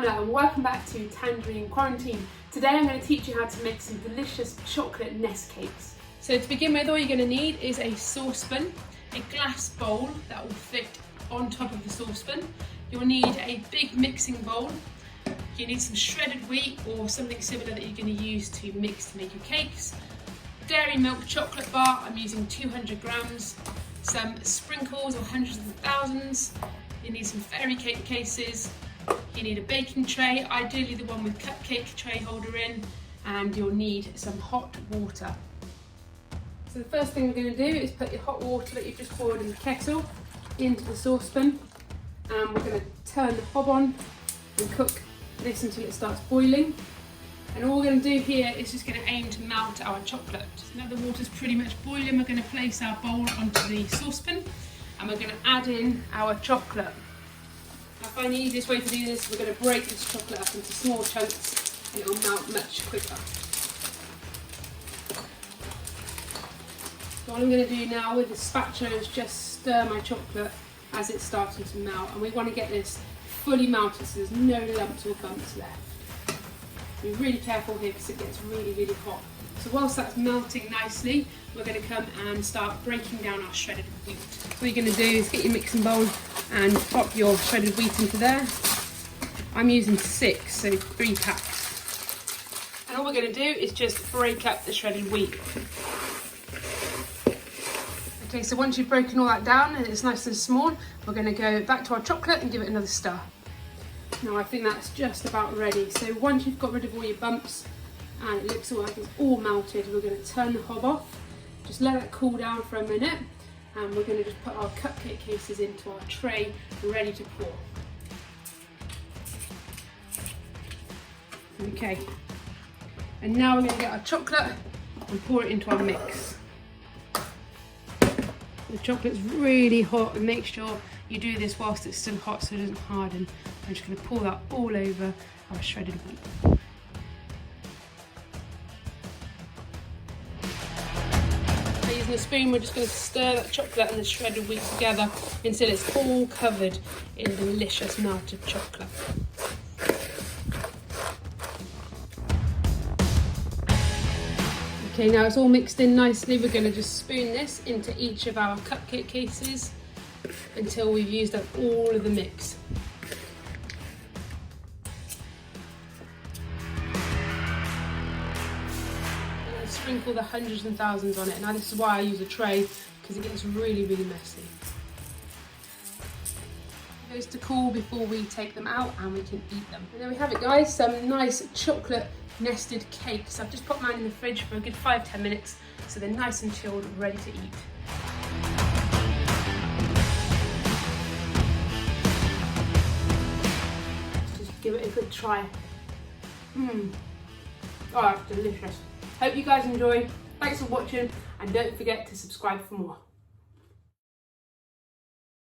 Hannah and welcome back to Tangerine Quarantine. Today I'm going to teach you how to make some delicious chocolate nest cakes. So to begin with, all you're going to need is a saucepan, a glass bowl that will fit on top of the saucepan. You'll need a big mixing bowl. You need some shredded wheat or something similar that you're going to use to mix to make your cakes. Dairy milk chocolate bar, I'm using 200 grams. Some sprinkles or hundreds of thousands. You need some fairy cake cases. You need a baking tray, ideally the one with cupcake tray holder in, and you'll need some hot water. So the first thing we're going to do is put your hot water that you've just poured in the kettle into the saucepan, and we're going to turn the hob on and cook this until it starts boiling. And all we're going to do here is just going to aim to melt our chocolate. Now the water's pretty much boiling, we're going to place our bowl onto the saucepan and we're going to add in our chocolate. I find the easiest way to do this is we're going to break this chocolate up into small chunks and it will melt much quicker. So all I'm going to do now with the spatula is just stir my chocolate as it's starting to melt, and we want to get this fully melted so there's no lumps or bumps left. Be really careful here because it gets really hot. So whilst that's melting nicely, we're going to come and start breaking down our shredded wheat. What you're going to do is get your mixing bowl and pop your shredded wheat into there. I'm using 6, so 3 packs. And all we're going to do is just break up the shredded wheat. Okay, so once you've broken all that down and it's nice and small, we're going to go back to our chocolate and give it another stir. Now I think that's just about ready. So once you've got rid of all your bumps and it looks like it's all melted, we're going to turn the hob off, just let it cool down for a minute, and we're going to just put our cupcake cases into our tray ready to pour. Okay, and now we're going to get our chocolate and pour it into our mix. The chocolate's really hot, and make sure you do this whilst it's still hot so it doesn't harden. I'm just going to pour that all over our shredded wheat. So using a spoon, we're just going to stir that chocolate and the shredded wheat together until it's all covered in delicious melted chocolate. Okay, now it's all mixed in nicely. We're going to just spoon this into each of our cupcake cases until we've used up all of the mix. I'm going to sprinkle the hundreds and thousands on it. Now this is why I use a tray, because it gets really messy. It goes to cool before we take them out and we can eat them. And there we have it, guys, some nice chocolate nested cakes. I've just popped mine in the fridge for a good 5-10 minutes so they're nice and chilled, ready to eat. Just give it a good try. Oh, that's delicious. Hope you guys enjoy. Thanks for watching and don't forget to subscribe for more.